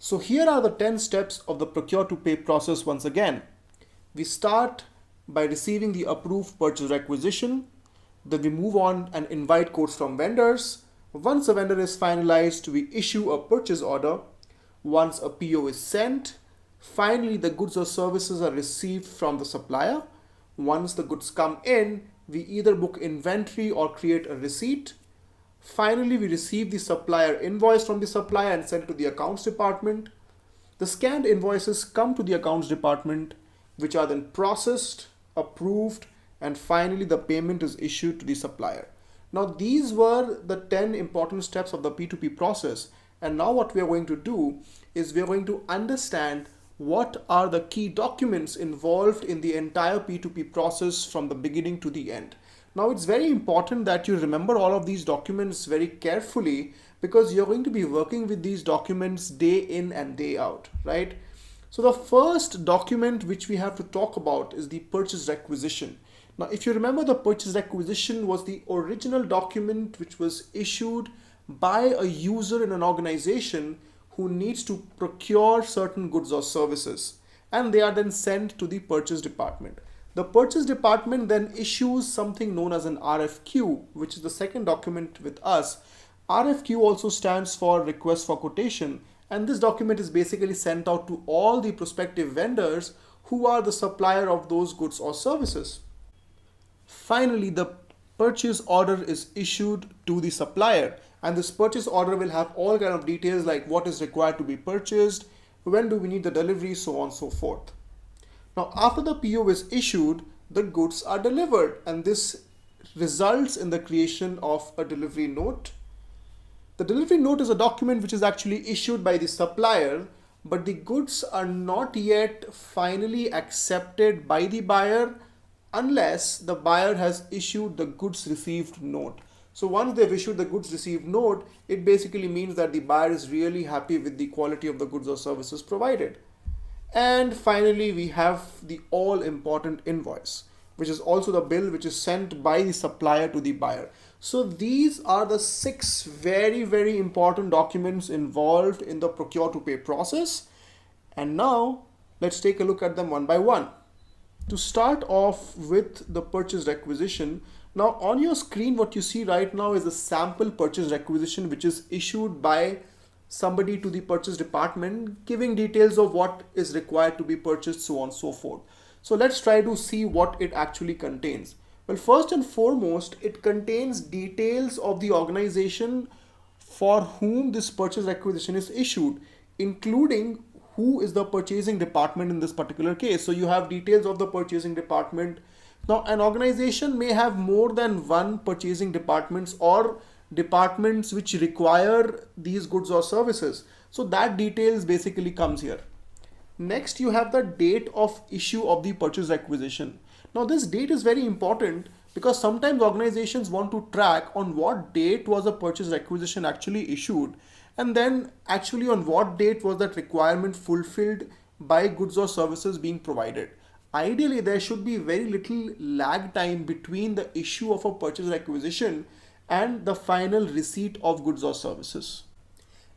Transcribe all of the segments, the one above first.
So here are the 10 steps of the procure to pay process once again. We start by receiving the approved purchase requisition. Then we move on and invite quotes from vendors. Once a vendor is finalized, we issue a purchase order. Once a PO is sent, finally the goods or services are received from the supplier. Once the goods come in, we either book inventory or create a receipt. Finally, we receive the supplier invoice from the supplier and send to the accounts department. The scanned invoices come to the accounts department, which are then processed, approved, and finally the payment is issued to the supplier. Now, these were the 10 important steps of the P2P process. And now what we are going to do is we are going to understand what are the key documents involved in the entire P2P process from the beginning to the end. Now, it's very important that you remember all of these documents very carefully because you're going to be working with these documents day in and day out, right? So the first document which we have to talk about is the purchase requisition. Now, if you remember, the purchase requisition was the original document which was issued by a user in an organization who needs to procure certain goods or services, and they are then sent to the purchase department. The purchase department then issues something known as an RFQ, which is the second document with us. RFQ also stands for request for quotation, and this document is basically sent out to all the prospective vendors who are the supplier of those goods or services. Finally, the purchase order is issued to the supplier, and this purchase order will have all kind of details like what is required to be purchased, when do we need the delivery, so on and so forth. Now, after the PO is issued, the goods are delivered, and this results in the creation of a delivery note. The delivery note is a document which is actually issued by the supplier, but the goods are not yet finally accepted by the buyer unless the buyer has issued the goods received note. So once they've issued the goods received note, it basically means that the buyer is really happy with the quality of the goods or services provided. And finally, we have the all important invoice, which is also the bill which is sent by the supplier to the buyer. So these are the 6 very, very important documents involved in the procure to pay process. And now let's take a look at them one by one. To start off with the purchase requisition, now on your screen what you see right now is a sample purchase requisition which is issued by somebody to the purchase department, giving details of what is required to be purchased, so on and so forth. So let's try to see what it actually contains. Well, first and foremost, it contains details of the organization for whom this purchase requisition is issued, including who is the purchasing department in this particular case. So you have details of the purchasing department. Now, an organization may have more than one purchasing departments or departments which require these goods or services. So that details basically comes here. Next, you have the date of issue of the purchase requisition. Now, this date is very important because sometimes organizations want to track on what date was a purchase requisition actually issued, and then actually on what date was that requirement fulfilled by goods or services being provided. Ideally, there should be very little lag time between the issue of a purchase requisition and the final receipt of goods or services.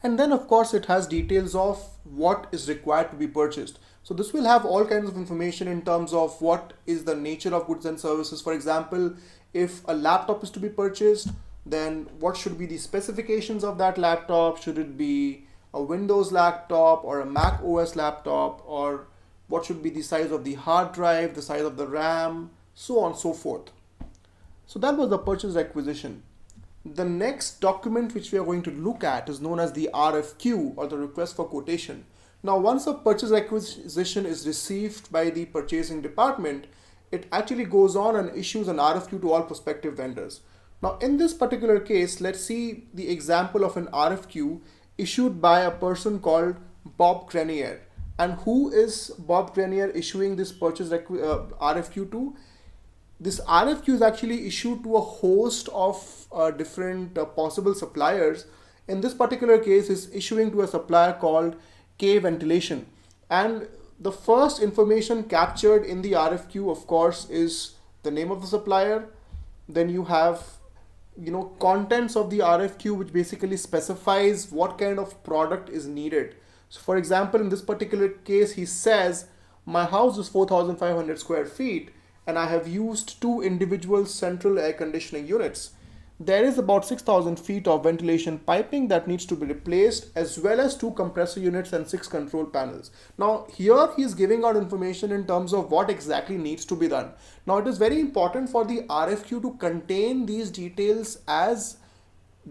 And then of course it has details of what is required to be purchased. So this will have all kinds of information in terms of what is the nature of goods and services. For example, if a laptop is to be purchased, then what should be the specifications of that laptop? Should it be a Windows laptop or a Mac OS laptop, or what should be the size of the hard drive, the size of the RAM, so on and so forth. So that was the purchase requisition. The next document which we are going to look at is known as the RFQ, or the request for quotation. Now, once a purchase requisition is received by the purchasing department, it actually goes on and issues an RFQ to all prospective vendors. Now, in this particular case, let's see the example of an RFQ issued by a person called Bob Grenier. And who is Bob Grenier issuing this purchase RFQ to? This RFQ is actually issued to a host of different possible suppliers. In this particular case, is issuing to a supplier called K Ventilation. And the first information captured in the RFQ, of course, is the name of the supplier. Then you have, contents of the RFQ, which basically specifies what kind of product is needed. So for example, in this particular case, he says, my house is 4,500 square feet and I have used two individual central air conditioning units. There is about 6,000 feet of ventilation piping that needs to be replaced, as well as two compressor units and six control panels. Now, here he is giving out information in terms of what exactly needs to be done. Now, it is very important for the RFQ to contain these details as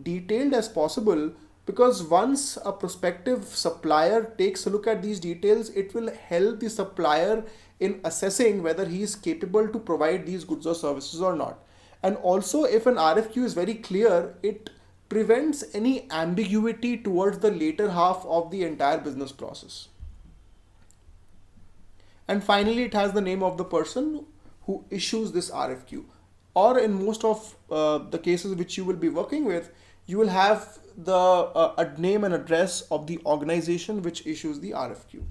detailed as possible, because once a prospective supplier takes a look at these details, it will help the supplier in assessing whether he is capable to provide these goods or services or not. And also, if an RFQ is very clear, it prevents any ambiguity towards the later half of the entire business process. And finally, it has the name of the person who issues this RFQ. Or in most of the cases which you will be working with, you will have the name and address of the organization which issues the RFQ.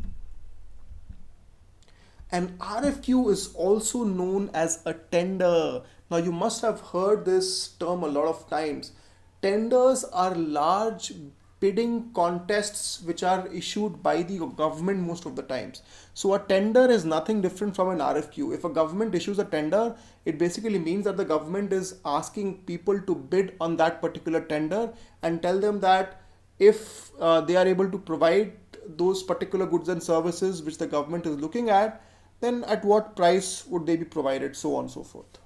An RFQ is also known as a tender. Now, you must have heard this term a lot of times. Tenders are large bidding contests which are issued by the government most of the times. So, a tender is nothing different from an RFQ. If a government issues a tender, it basically means that the government is asking people to bid on that particular tender and tell them that if they are able to provide those particular goods and services which the government is looking at, then at what price would they be provided, so on and so forth.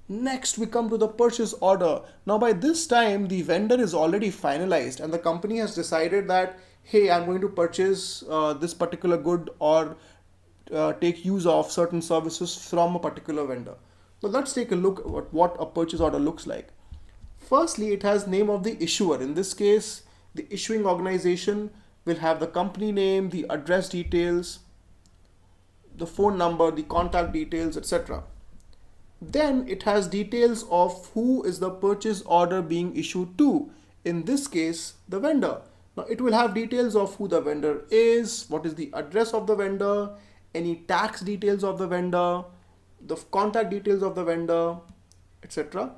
Next, we come to the purchase order. Now, by this time, the vendor is already finalized and the company has decided that, hey, I'm going to purchase this particular good or take use of certain services from a particular vendor. So let's take a look at what a purchase order looks like. Firstly, it has name of the issuer. In this case, the issuing organization will have the company name, the address details, the phone number, the contact details, etc. Then it has details of who is the purchase order being issued to. In this case, the vendor. Now it will have details of who the vendor is, what is the address of the vendor, any tax details of the vendor, the contact details of the vendor, etc.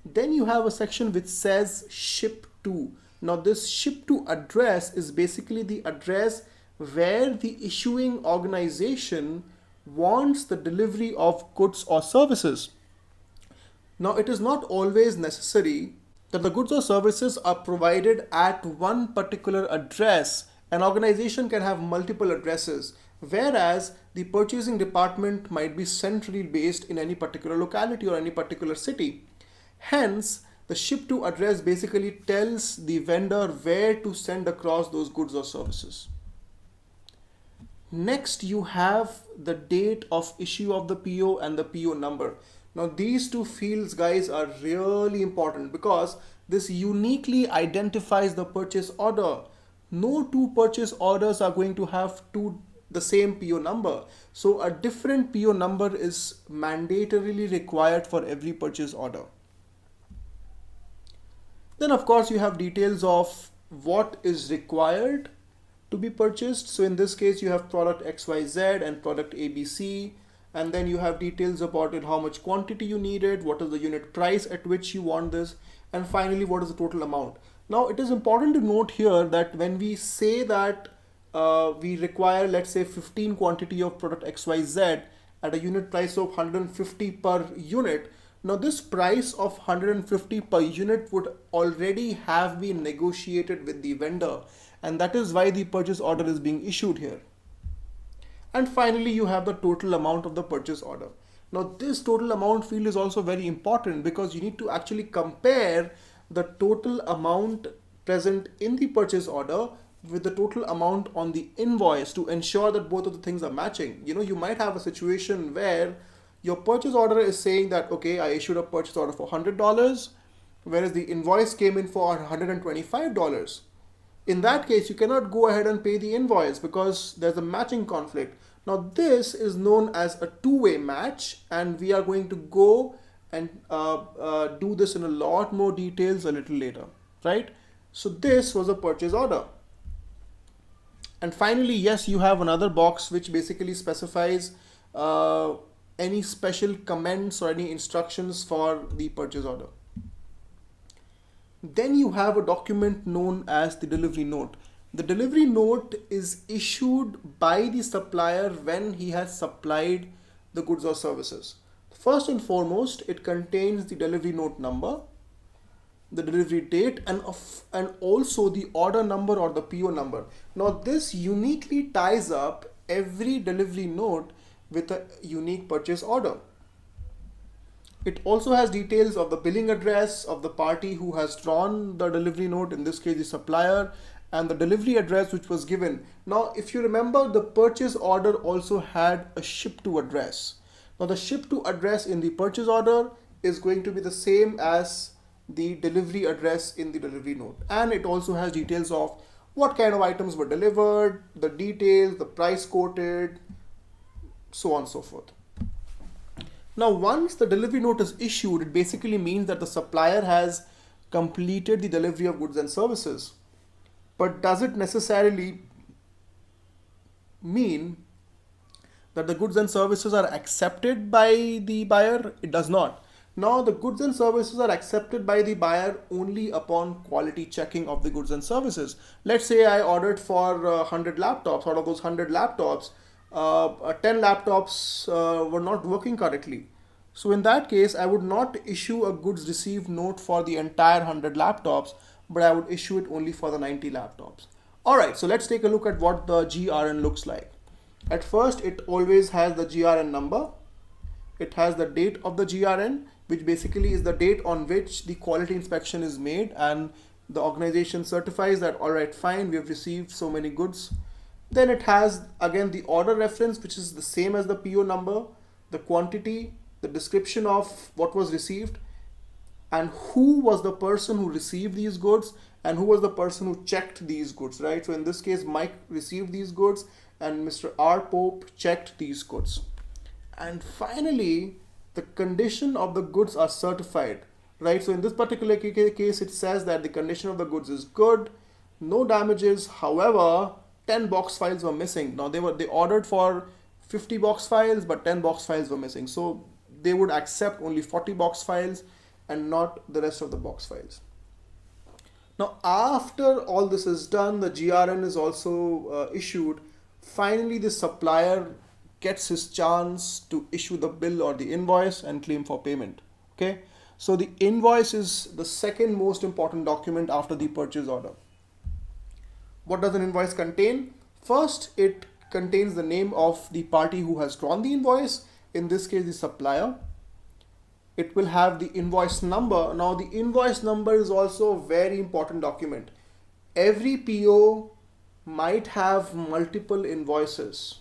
Then you have a section which says ship to. Now this ship to address is basically the address where the issuing organization wants the delivery of goods or services. Now it is not always necessary that the goods or services are provided at one particular address. An organization can have multiple addresses, whereas the purchasing department might be centrally based in any particular locality or any particular city. Hence, the ship to address basically tells the vendor where to send across those goods or services. Next, you have the date of issue of the PO and the PO number. Now, these two fields, guys, are really important because this uniquely identifies the purchase order. No two purchase orders are going to have the same PO number. So, a different PO number is mandatorily required for every purchase order. Then of course you have details of what is required to be purchased. So in this case you have product XYZ and product ABC, and then you have details about it, how much quantity you needed, what is the unit price at which you want this, and finally what is the total amount. Now it is important to note here that when we say that we require, let's say, 15 quantity of product XYZ at a unit price of 150 per unit, now this price of 150 per unit would already have been negotiated with the vendor, and that is why the purchase order is being issued here. And finally you have the total amount of the purchase order. Now this total amount field is also very important because you need to actually compare the total amount present in the purchase order with the total amount on the invoice to ensure that both of the things are matching. You might have a situation where your purchase order is saying that, okay, I issued a purchase order for $100, whereas the invoice came in for $125. In that case, you cannot go ahead and pay the invoice because there's a matching conflict. Now this is known as a two-way match, and we are going to go and do this in a lot more details a little later, right? So this was a purchase order. And finally, yes, you have another box which basically specifies any special comments or any instructions for the purchase order. Then you have a document known as the delivery note. The delivery note is issued by the supplier when he has supplied the goods or services. First and foremost, it contains the delivery note number, the delivery date, and also the order number or the PO number. Now this uniquely ties up every delivery note with a unique purchase order. It also has details of the billing address of the party who has drawn the delivery note, in this case the supplier, and the delivery address which was given. Now, if you remember, the purchase order also had a ship to address. Now, the ship to address in the purchase order is going to be the same as the delivery address in the delivery note. And it also has details of what kind of items were delivered, the details, the price quoted, so on and so forth. Now, once the delivery note is issued, it basically means that the supplier has completed the delivery of goods and services. But does it necessarily mean that the goods and services are accepted by the buyer? It does not. Now, the goods and services are accepted by the buyer only upon quality checking of the goods and services. Let's say I ordered for 100 laptops. Out of those 100 laptops, 10 laptops were not working correctly. So in that case, I would not issue a goods received note for the entire 100 laptops, but I would issue it only for the 90 laptops. Alright, so let's take a look at what the GRN looks like. At first, it always has the GRN number. It has the date of the GRN, which basically is the date on which the quality inspection is made and the organization certifies that, alright, fine, we have received so many goods. Then it has again the order reference, which is the same as the PO number, the quantity, the description of what was received, and who was the person who received these goods and who was the person who checked these goods, right? So in this case, Mike received these goods and Mr. R. Pope checked these goods. And finally, the condition of the goods are certified, right? So in this particular case, it says that the condition of the goods is good, no damages. However, 10 box files were missing. Now they ordered for 50 box files, but 10 box files were missing. So they would accept only 40 box files and not the rest of the box files. Now, after all this is done, the GRN is also issued. Finally, the supplier gets his chance to issue the bill or the invoice and claim for payment. Okay, so the invoice is the second most important document after the purchase order. What does an invoice contain? First, it contains the name of the party who has drawn the invoice, in this case the supplier. It will have the invoice number. Now the invoice number is also a very important document. Every PO might have multiple invoices.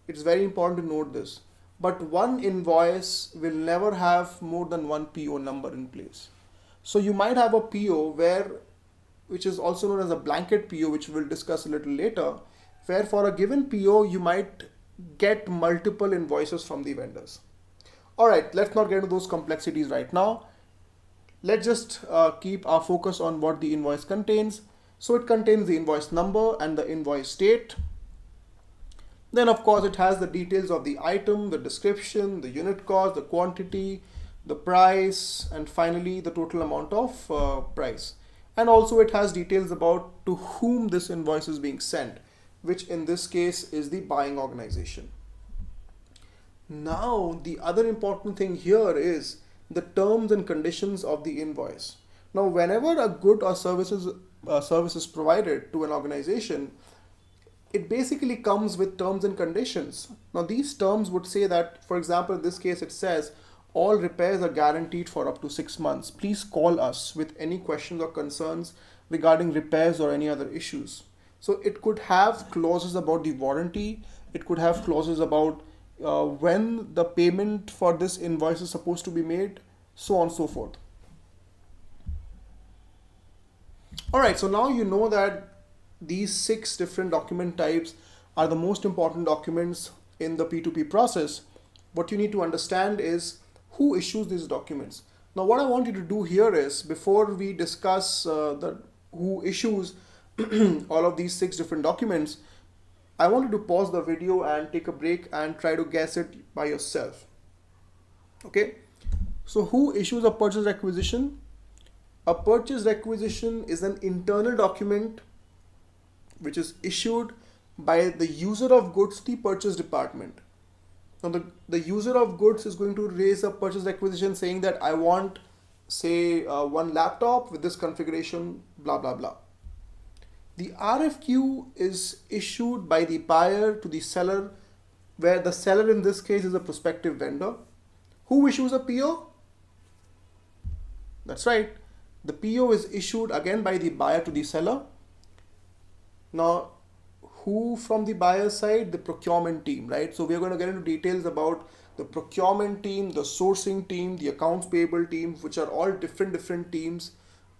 It's very important to note this. But one invoice will never have more than one PO number in place. So you might have a PO which is also known as a blanket PO, which we'll discuss a little later, where for a given PO you might get multiple invoices from the vendors. Alright, let's not get into those complexities right now. Let's just keep our focus on what the invoice contains. So it contains the invoice number and the invoice date. Then of course it has the details of the item, the description, the unit cost, the quantity, the price, and finally the total amount of price. And also it has details about to whom this invoice is being sent, which in this case is the buying organization. Now, the other important thing here is the terms and conditions of the invoice. Now, whenever a good or service is provided to an organization, it basically comes with terms and conditions. Now, these terms would say that, for example, in this case, it says all repairs are guaranteed for up to 6 months. Please call us with any questions or concerns regarding repairs or any other issues. So it could have clauses about the warranty. It could have clauses about when the payment for this invoice is supposed to be made, so on and so forth. Alright, so now you know that these 6 different document types are the most important documents in the P2P process. What you need to understand is who issues these documents. Now what I want you to do here is, before we discuss who issues all of these 6 different documents, I want you to pause the video and take a break and try to guess it by yourself. Okay, so who issues a purchase requisition? A purchase requisition is an internal document which is issued by the user of goods to the purchase department. Now, the user of goods is going to raise a purchase requisition saying that I want, say, one laptop with this configuration, blah, blah, blah. The RFQ is issued by the buyer to the seller, where the seller in this case is a prospective vendor. Who issues a PO? That's right. The PO is issued again by the buyer to the seller. Now, who from the buyer side? The procurement team, right? So we are going to get into details about the procurement team, the sourcing team, the accounts payable team, which are all different teams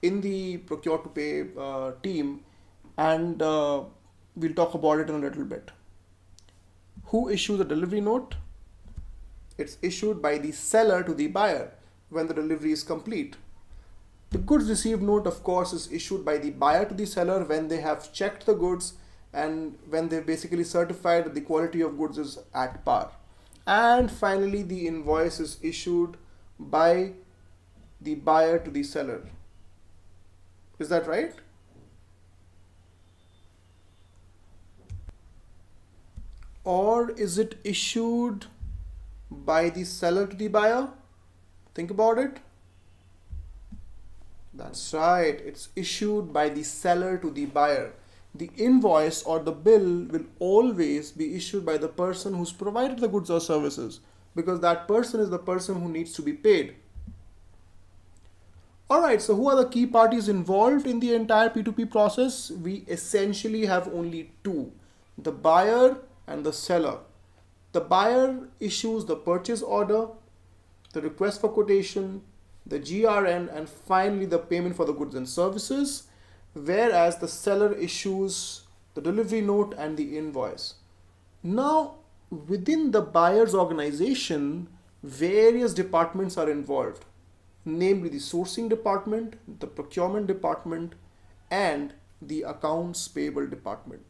in the procure to pay team, and we'll talk about it in a little bit. Who issues a delivery note? It's issued by the seller to the buyer when the delivery is complete. The goods received note, of course, is issued by the buyer to the seller when they have checked the goods and when they basically certified that the quality of goods is at par. And finally, the invoice is issued by the buyer to the seller. Is that right? Or is it issued by the seller to the buyer? Think about it. That's right, it's issued by the seller to the buyer. The invoice or the bill will always be issued by the person who's provided the goods or services, because that person is the person who needs to be paid. Alright, so who are the key parties involved in the entire P2P process? We essentially have only two, the buyer and the seller. The buyer issues the purchase order, the request for quotation, the GRN, and finally the payment for the goods and services, whereas the seller issues the delivery note and the invoice. Now, within the buyer's organization, various departments are involved, namely the sourcing department, the procurement department, and the accounts payable department.